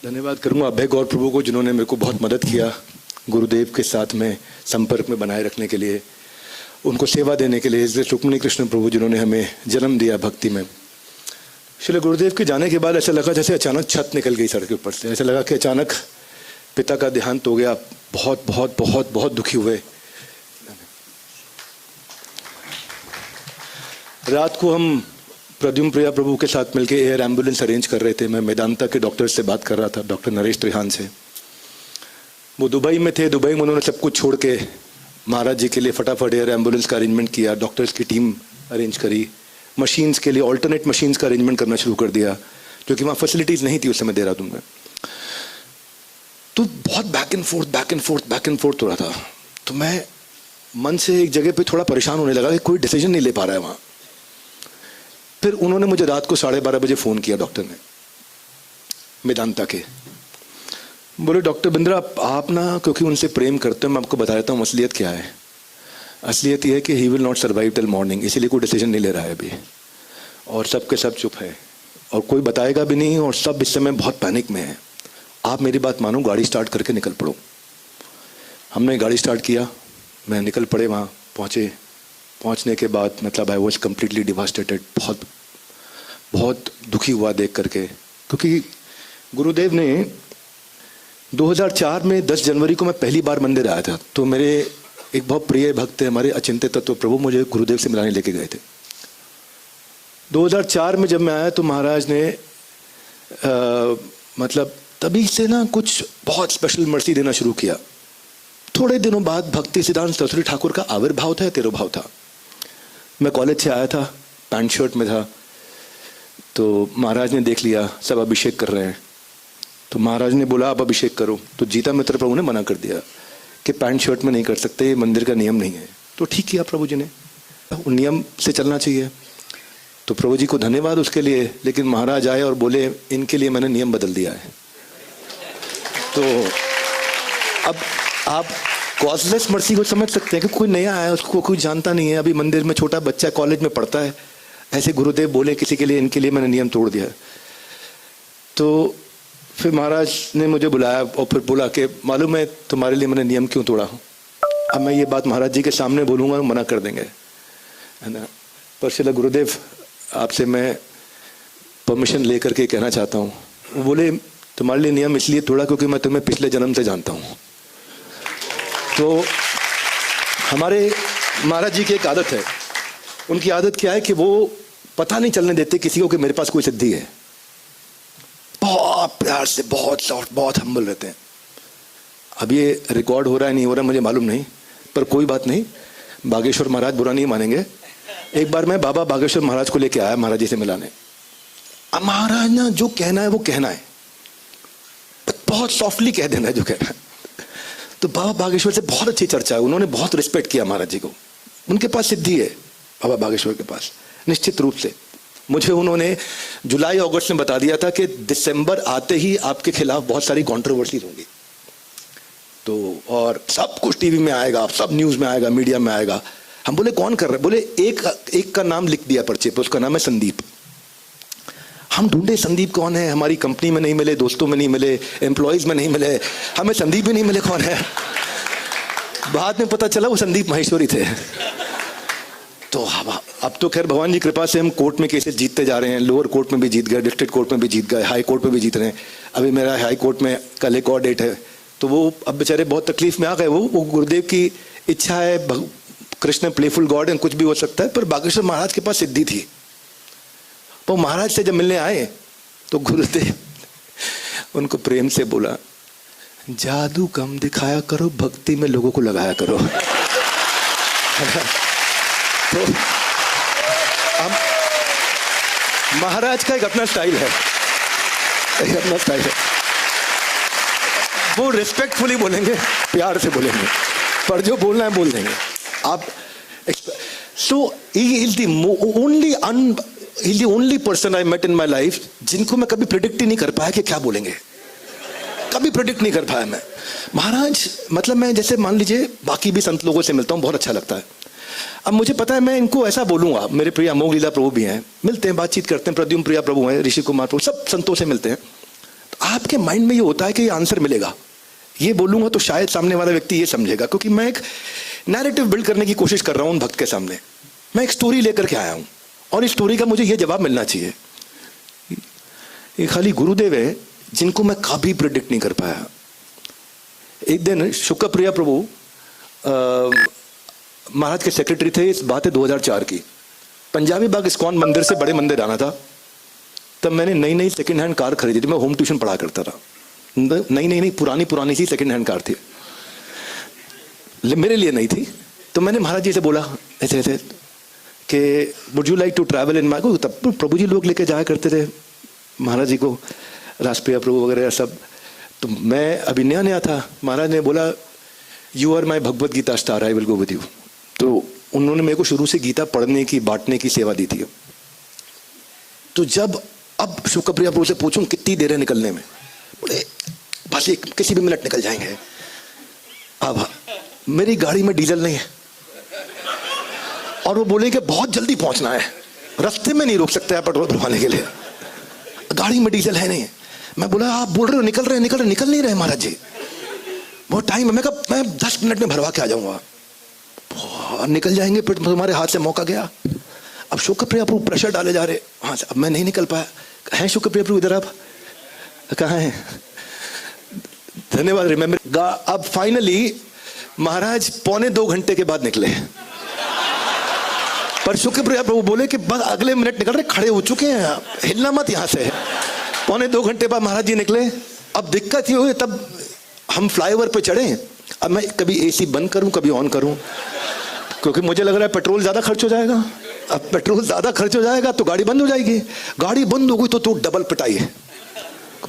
धन्यवाद करूंगा अभय गौर प्रभु को, जिन्होंने मेरे को बहुत मदद किया गुरुदेव के साथ में संपर्क में बनाए रखने के लिए, उनको सेवा देने के लिए। रुक्मिणी कृष्ण प्रभु जिन्होंने हमें जन्म दिया भक्ति में। श्री गुरुदेव के जाने के बाद ऐसा लगा जैसे अचानक छत निकल गई सर के ऊपर से। ऐसा लगा कि अचानक पिता का देहांत हो गया। बहुत बहुत बहुत बहुत दुखी हुए। रात को हम प्रद्युम्न प्रिया प्रभु के साथ मिलकर एयर एम्बुलेंस अरेंज कर रहे थे। मैं मेदांता के डॉक्टर से बात कर रहा था, डॉक्टर नरेश त्रिहान से। वो दुबई में थे। दुबई में उन्होंने सब कुछ छोड़ के महाराज जी के लिए फटाफट एयर एम्बुलेंस का अरेंजमेंट किया। डॉक्टर्स की टीम अरेंज करी। मशीन्स के लिए ऑल्टरनेट मशीन्स का अरेंजमेंट करना शुरू कर दिया, क्योंकि वहाँ फैसिलिटीज़ नहीं थी उस समय देहरादून में। तो बहुत बैक एंड फोर्थ हो रहा था। तो मैं मन से एक जगह पे थोड़ा परेशान होने लगा कि कोई डिसीजन नहीं ले पा रहा है वहाँ। फिर उन्होंने मुझे रात को 12:30 बजे फ़ोन किया डॉक्टर ने, मेदांता के। बोले डॉक्टर बिंद्रा आप ना, क्योंकि उनसे प्रेम करते हो, मैं आपको बता देता हूँ असलियत क्या है। असलियत यह है कि he will not survive till morning, इसीलिए कोई डिसीजन नहीं ले रहा है अभी। और सब के सब चुप है और कोई बताएगा भी नहीं, और सब इस समय बहुत पैनिक में है। आप मेरी बात मानो, गाड़ी स्टार्ट करके निकल पड़ो। हमने गाड़ी स्टार्ट किया, मैं निकल पड़े। वहाँ पहुँचने के बाद मतलब आई वॉज कम्प्लीटली डिवास्टेटेड। बहुत दुखी हुआ देख करके, क्योंकि गुरुदेव ने 2004 में 10 जनवरी को मैं पहली बार मंदिर आया था। तो मेरे एक बहुत प्रिय भक्त थे हमारे अचिंत्य तत्व प्रभु, मुझे गुरुदेव से मिलाने लेके गए थे। 2004 में जब मैं आया तो महाराज ने मतलब तभी से ना कुछ बहुत स्पेशल मर्सी देना शुरू किया। थोड़े दिनों बाद भक्ति सिद्धांत सरस्वती ठाकुर का आविर्भाव था या तिरुभाव था। मैं कॉलेज से आया था, पैंट शर्ट में था। तो महाराज ने देख लिया सब अभिषेक कर रहे हैं, तो महाराज ने बोला आप अभिषेक करो। तो जीता मित्र प्रभु ने मना कर दिया कि पैंट शर्ट में नहीं कर सकते, ये मंदिर का नियम नहीं है। तो ठीक किया प्रभु जी ने, नियम से चलना चाहिए। तो प्रभु जी को धन्यवाद उसके लिए। लेकिन महाराज आए और बोले इनके लिए मैंने नियम बदल दिया है। तो अब आप कॉजलेस मर्सी को समझ सकते हैं कि कोई नया है, उसको कोई जानता नहीं है, अभी मंदिर में छोटा बच्चा कॉलेज में पढ़ता है, ऐसे गुरुदेव बोले किसी के लिए, इनके लिए मैंने नियम तोड़ दिया। तो फिर महाराज ने मुझे बुलाया और फिर बोला कि मालूम है तुम्हारे लिए मैंने नियम क्यों तोड़ा हूँ। अब मैं ये बात महाराज जी के सामने बोलूँगा, मना कर देंगे, है ना। पर श्रील गुरुदेव आपसे मैं परमिशन ले करके कहना चाहता हूँ। वो बोले तुम्हारे लिए नियम इसलिए तोड़ा क्योंकि मैं तुम्हें पिछले जन्म से जानता हूँ। तो हमारे महाराज जी की एक आदत है। उनकी आदत क्या है कि वो पता नहीं चलने देते किसी को कि मेरे पास कोई सिद्धि है। बहुत प्यार से, बहुत सॉफ्ट, बहुत हम्बल रहते हैं। अब ये रिकॉर्ड हो रहा है नहीं हो रहा मुझे मालूम नहीं, पर कोई बात नहीं, बागेश्वर महाराज बुरा नहीं मानेंगे। एक बार मैं बाबा बागेश्वर महाराज को लेके आया महाराज जी से मिलाने। अब महाराज ना जो कहना है वो कहना है, बहुत सॉफ्टली कह देना है जो कहना है। तो बाबा बागेश्वर से बहुत अच्छी चर्चा है, उन्होंने बहुत रिस्पेक्ट किया महाराज जी को। उनके पास सिद्धि है बाबा बागेश्वर के पास, निश्चित रूप से। मुझे उन्होंने जुलाई अगस्त में बता दिया था कि दिसंबर आते ही आपके खिलाफ बहुत सारी कंट्रोवर्सीज होंगी। तो और सब कुछ टीवी में आएगा, सब न्यूज में आएगा, मीडिया में आएगा। हम बोले कौन कर रहा है? बोले एक का नाम लिख दिया पर्चे पे, उसका नाम है संदीप। हम ढूंढे संदीप कौन है, हमारी कंपनी में नहीं मिले, दोस्तों में नहीं मिले, एम्प्लॉयज में नहीं मिले, हमें संदीप भी नहीं मिले कौन है। बाद में पता चला वो संदीप माहेश्वरी थे। तो अब तो खैर भगवान जी कृपा से हम कोर्ट में केसेस जीतते जा रहे हैं। लोअर कोर्ट में भी जीत गए, डिस्ट्रिक्ट कोर्ट में भी जीत गए, हाई कोर्ट में भी जीत रहे हैं। अभी मेरा हाई कोर्ट में कल एक और डेट है। तो वो अब बेचारे बहुत तकलीफ में आ गए। वो गुरुदेव की इच्छा है, कृष्ण प्लेफुल गॉड है, कुछ भी हो सकता है। पर बागेश्वर महाराज के पास सिद्धि थी। वो महाराज से जब मिलने आए तो गुरुदेव उनको प्रेम से बोला जादू कम दिखाया करो, भक्ति में लोगों को लगाया करो। तो अब महाराज का एक अपना स्टाइल है, एक अपना स्टाइल है। वो रिस्पेक्टफुली बोलेंगे, प्यार से बोलेंगे, पर जो बोलना है बोल देंगे आप। So he is the only person I met in my life जिनको मैं कभी प्रिडिक्ट ही नहीं कर पाया कि क्या बोलेंगे। कभी प्रिडिक्ट नहीं कर पाया मैं। महाराज मतलब मैं जैसे मान लीजिए बाकी भी संत लोगों से मिलता हूँ, बहुत अच्छा लगता है। अब मुझे पता है मैं इनको ऐसा बोलूंगा। मेरे प्रिय अमोघ लीला प्रभु भी हैं, मिलते हैं, बातचीत करते हैं, प्रद्युम्न प्रिया प्रभु हैं, ऋषि कुमार प्रभु, सब संतों से मिलते हैं। तो आपके माइंड में ये होता है कि ये आंसर मिलेगा, ये बोलूंगा तो शायद सामने वाला व्यक्ति ये समझेगा, क्योंकि मैं एक नैरेटिव बिल्ड करने की कोशिश कर रहा हूं उन भक्त के सामने। मैं एक स्टोरी लेकर के आया हूं और इस स्टोरी का मुझे ये जवाब मिलना चाहिए। ये खाली गुरुदेव है जिनको मैं कभी प्रिडिक्ट नहीं कर पाया। एक दिन शुक्रप्रिया प्रभु महाराज के सेक्रेटरी थे, इस बात है 2004 की। पंजाबी बाग इस्कॉन मंदिर से बड़े मंदिर आना था, तब मैंने नई नई सेकंड हैंड कार खरीदी थी। मैं होम ट्यूशन पढ़ा करता था। नई पुरानी सी सेकंड हैंड कार थी, मेरे लिए नहीं थी। तो मैंने महाराज जी से बोला ऐसे ऐसे कि would you like to travel in my को। तब प्रभु जी लोग लेके जाया करते थे महाराज जी को, राष्ट्रीय प्रभु वगैरह सब। तो मैं अभी नया नया था। महाराज ने बोला you are my Bhagavad Gita star, I will go with you. तो उन्होंने मेरे को शुरू से गीता पढ़ने की, बांटने की सेवा दी थी। तो जब अब शुक्रप्रिया प्रभु से पूछूं कितनी देर है निकलने में, बोले बस एक किसी भी मिनट निकल जाएंगे। अब मेरी गाड़ी में डीजल नहीं है और वो बोले कि बहुत जल्दी पहुंचना है, रास्ते में नहीं रोक सकते आप पेट्रोल भरवाने के लिए, गाड़ी में डीजल है नहीं। मैं बोला आप बोल रहे हो निकल रहे निकल नहीं रहे महाराज जी, बहुत टाइम है। मैं कहा मैं 10 मिनट में भरवा के आ जाऊंगा। निकल जाएंगे, फिर तुम्हारे हाथ से मौका गया। अब शुक्रप्रिया प्रभु प्रेशर डाले जा रहे, हाँ अब मैं नहीं निकल पाया। हैं शुक्रप्रिया प्रभु इधर, आप कहाँ हैं? धन्यवाद रिमेम्बर। अब फाइनली महाराज 1.25 घंटे के बाद निकले, पर शुक्रप्रिया प्रभु बोले कि बस अगले मिनट निकल रहे, खड़े हो चुके हैं, हिलना मत यहां से। 1.25 घंटे बाद महाराज जी निकले। अब दिक्कत ये हुई, तब हम फ्लाईओवर पे चढ़े। अब मैं कभी एसी बंद करूं कभी ऑन करूं, क्योंकि मुझे लग रहा है पेट्रोल ज्यादा खर्च हो जाएगा। अब पेट्रोल ज्यादा खर्च हो जाएगा तो गाड़ी बंद हो जाएगी। गाड़ी बंद हो गई तो डबल पिटाई है।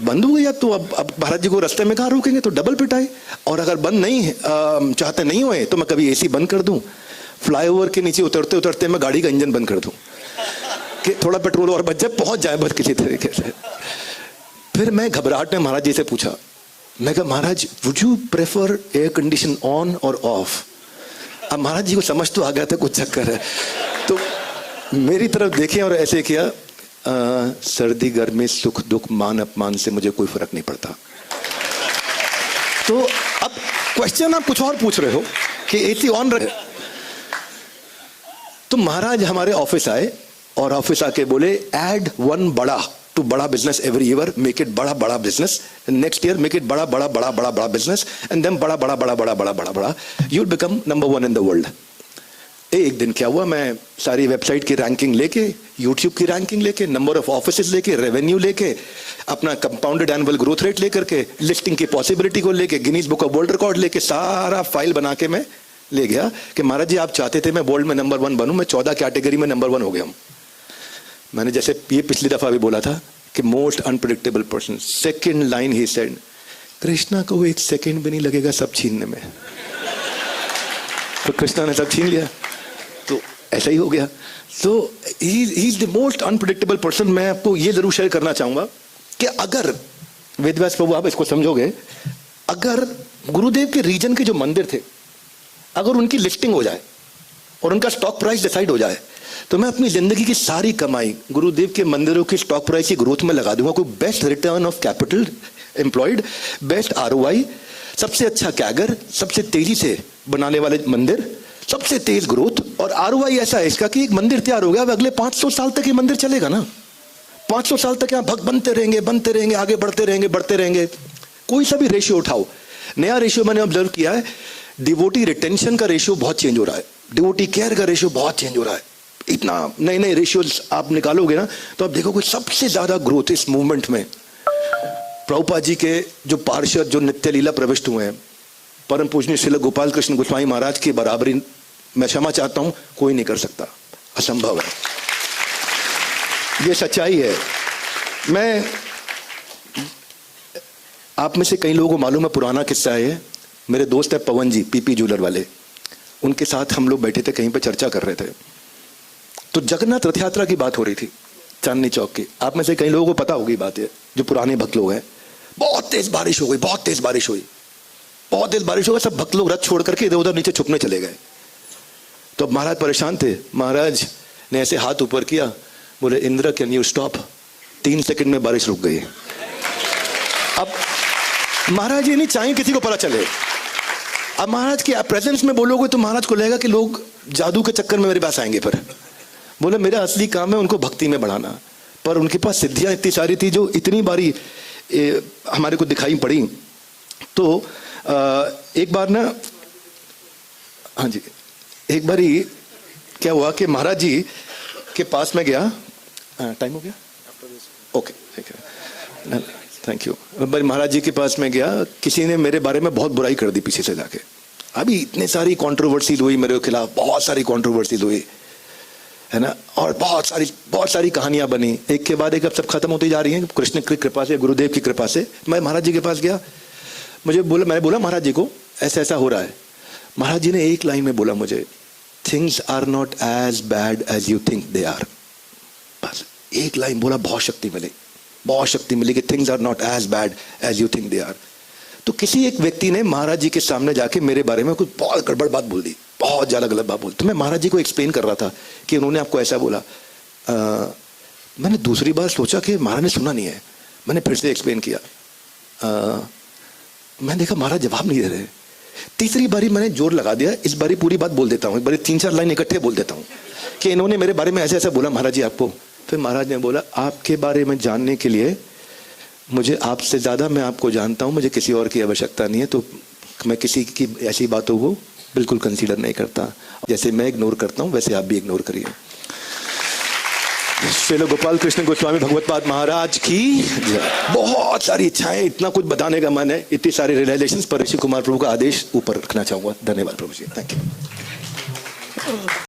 बंद हो गई तो अब महाराज जी को रास्ते में कहाँ रोकेंगे, तो डबल पिटाई। और अगर बंद नहीं चाहते नहीं हुए तो मैं कभी एसी बंद कर दूं, फ्लाईओवर के नीचे उतरते उतरते मैं गाड़ी का इंजन बंद कर दूं कि थोड़ा पेट्रोल और बच जाए, पहुंच जाए बस किसी तरीके से। फिर मैं घबराहट में महाराज जी से पूछा, मैं कहा महाराज would you prefer air condition on or off? अब महाराज जी को समझ तो आ गया था कुछ चक्कर है, तो मेरी तरफ देखे और ऐसे किया, सर्दी गर्मी सुख दुख मान अपमान से मुझे कोई फर्क नहीं पड़ता। तो अब क्वेश्चन आप कुछ और पूछ रहे हो कि एसी ऑन रहे। तो महाराज हमारे ऑफिस आए और ऑफिस आके बोले ऐड 1 बड़ा टू बड़ा business every year, make it बड़ा बड़ा business, next year make it बड़ा बड़ा बड़ा बड़ा बड़ा बिजनेस, एंड देन बड़ा बड़ा बड़ा बड़ा बड़ा बड़ा बड़ा, you will become number 1 in the world. एक दिन क्या हुआ, मैं सारी वेबसाइट की रैंकिंग लेके, यूट्यूब की रैंकिंग लेके, नंबर ऑफ ऑफिसेज लेके, रेवेन्यू लेके, अपना कंपाउंडेड एनुअल ग्रोथ रेट लेकर के, लिस्टिंग की पॉसिबिलिटी को लेके, Guinness book of world record लेके, सारा फाइल बना के मैं ले गया कि महाराज जी आप चाहते थे मैं वर्ल्ड में नंबर 1 बनूं, मैं 14 कैटेगरी में नंबर 1 हो गया हूं। मैंने जैसे ये पिछली दफा भी बोला था कि most unpredictable person, second line he said, Krishna को 1 सेकेंड भी नहीं लगेगा सब छीनने में। तो कृष्णा ने सब छीन लिया, तो ऐसा ही हो गया। तो ही is the most unpredictable person. मैं आपको ये जरूर शेयर करना चाहूंगा कि अगर वेदव्यास प्रभु आप इसको समझोगे, अगर गुरुदेव के रीजन के जो मंदिर थे अगर उनकी लिस्टिंग हो जाए और उनका स्टॉक प्राइस डिसाइड हो जाए, तो मैं अपनी जिंदगी की सारी कमाई गुरुदेव के मंदिरों की स्टॉक प्राइस की ग्रोथ में लगा दूंगा। कोई best return of capital employed, best ROI, सबसे अच्छा कैगर, सबसे तेजी से बनाने वाले मंदिर, सबसे तेज ग्रोथ। और आरओआई ऐसा है इसका कि एक मंदिर तैयार हो गया, अब अगले 500 साल तक ये मंदिर चलेगा ना। 500 साल तक यहाँ भक्त बनते रहेंगे, आगे बढ़ते रहेंगे। कोई सा भी रेशियो उठाओ, नया रेशियो मैंने ऑब्जर्व किया है, डिवोटी रिटेंशन का रेशियो बहुत चेंज हो रहा है, डिवोटी केयर का रेशियो बहुत चेंज हो रहा है। इतना नए नए रेशियोज आप निकालोगे ना तो आप देखोगे सबसे ज्यादा ग्रोथ इस मूवमेंट में प्रभुपाद जी के जो पार्षद जो नित्य लीला प्रविष्ट हुए हैं, परम पूजनीय श्रील गोपाल कृष्ण गोस्वामी महाराज की बराबरी मैं क्षमा चाहता हूं कोई नहीं कर सकता, असंभव है, ये सच्चाई है। मैं आप में से कई लोगों को मालूम है, पुराना किस्सा है, मेरे दोस्त है पवन जी पीपी जूलर वाले, उनके साथ हम लोग बैठे थे कहीं पे चर्चा कर रहे थे, तो जगन्नाथ रथ यात्रा की बात हो रही थी चांदनी चौक की। आप में से कई लोगों को पता होगी बात है, जो पुराने भक्त लोग हैं। बहुत तेज बारिश हो गई, बहुत तेज बारिश हो गई, सब भक्त लोग रथ छोड़ करके इधर उधर नीचे छुपने चले गए। तो अब महाराज परेशान थे, महाराज ने ऐसे हाथ ऊपर किया, बोले Indra can you stop. 3 second में बारिश रुक गई। अब महाराज ये नहीं चाहिए किसी को पता चले। अब महाराज की प्रेजेंस में बोलोगे तो महाराज को लगेगा कि लोग जादू के चक्कर में मेरे पास आएंगे, पर बोले मेरा असली काम है उनको भक्ति में बढ़ाना। पर उनके पास सिद्धियां इतनी सारी थी जो इतनी बारी हमारे को दिखाई पड़ी। तो एक बार ना, हाँ जी, एक बारी क्या हुआ कि महाराज जी के पास में गया। टाइम हो गया? ओके, ठीक है, थैंक यू। भाई महाराज जी के पास में गया, किसी ने मेरे बारे में बहुत बुराई कर दी पीछे से जाके। अभी इतनी सारी कंट्रोवर्सी हुई मेरे खिलाफ, बहुत सारी कंट्रोवर्सी हुई है ना, और बहुत सारी कहानियां बनी, एक के बाद एक। अब सब खत्म होती जा रही हैं कृष्ण की कृपा से, गुरुदेव की कृपा से। मैं महाराज जी के पास गया, मैंने बोला महाराज जी को ऐसा ऐसा हो रहा है। महाराज जी ने एक लाइन में बोला मुझे, things are not as bad as you think they are. बस एक लाइन बोला, बहुत शक्ति मिली कि things are not as bad as you think they are. तो किसी एक व्यक्ति ने महाराज जी के सामने जाके मेरे बारे में कुछ बहुत गड़बड़ बात बोल दी, बहुत ज्यादा गलत बात बोली। तो मैं महाराज जी को एक्सप्लेन कर रहा था कि उन्होंने आपको ऐसा बोला। मैंने दूसरी बार सोचा कि महाराज ने सुना नहीं है, मैंने फिर से एक्सप्लेन किया। मैंने देखा महाराज जवाब नहीं दे रहे। तीसरी बारी मैंने जोर लगा दिया, इस बारी पूरी बात बोल देता हूँ, एक बारी 3-4 लाइन इकट्ठे बोल देता हूँ कि इन्होंने मेरे बारे में ऐसा ऐसा बोला महाराज जी आपको। फिर महाराज ने बोला, आपके बारे में जानने के लिए मुझे आपसे ज़्यादा मैं आपको जानता हूँ, मुझे किसी और की आवश्यकता नहीं है। तो मैं किसी की ऐसी बातों को बिल्कुल कंसीडर नहीं करता। जैसे मैं इग्नोर करता हूँ वैसे आप भी इग्नोर करिए। श्रील गोपाल कृष्ण गोस्वामी भगवत्पाद महाराज की बहुत सारी इच्छाएं, इतना कुछ बताने का मन है, इतनी सारी रियलाइजेशंस पर ऋषि कुमार प्रभु का आदेश ऊपर रखना चाहूँगा। धन्यवाद प्रभु जी, थैंक यू।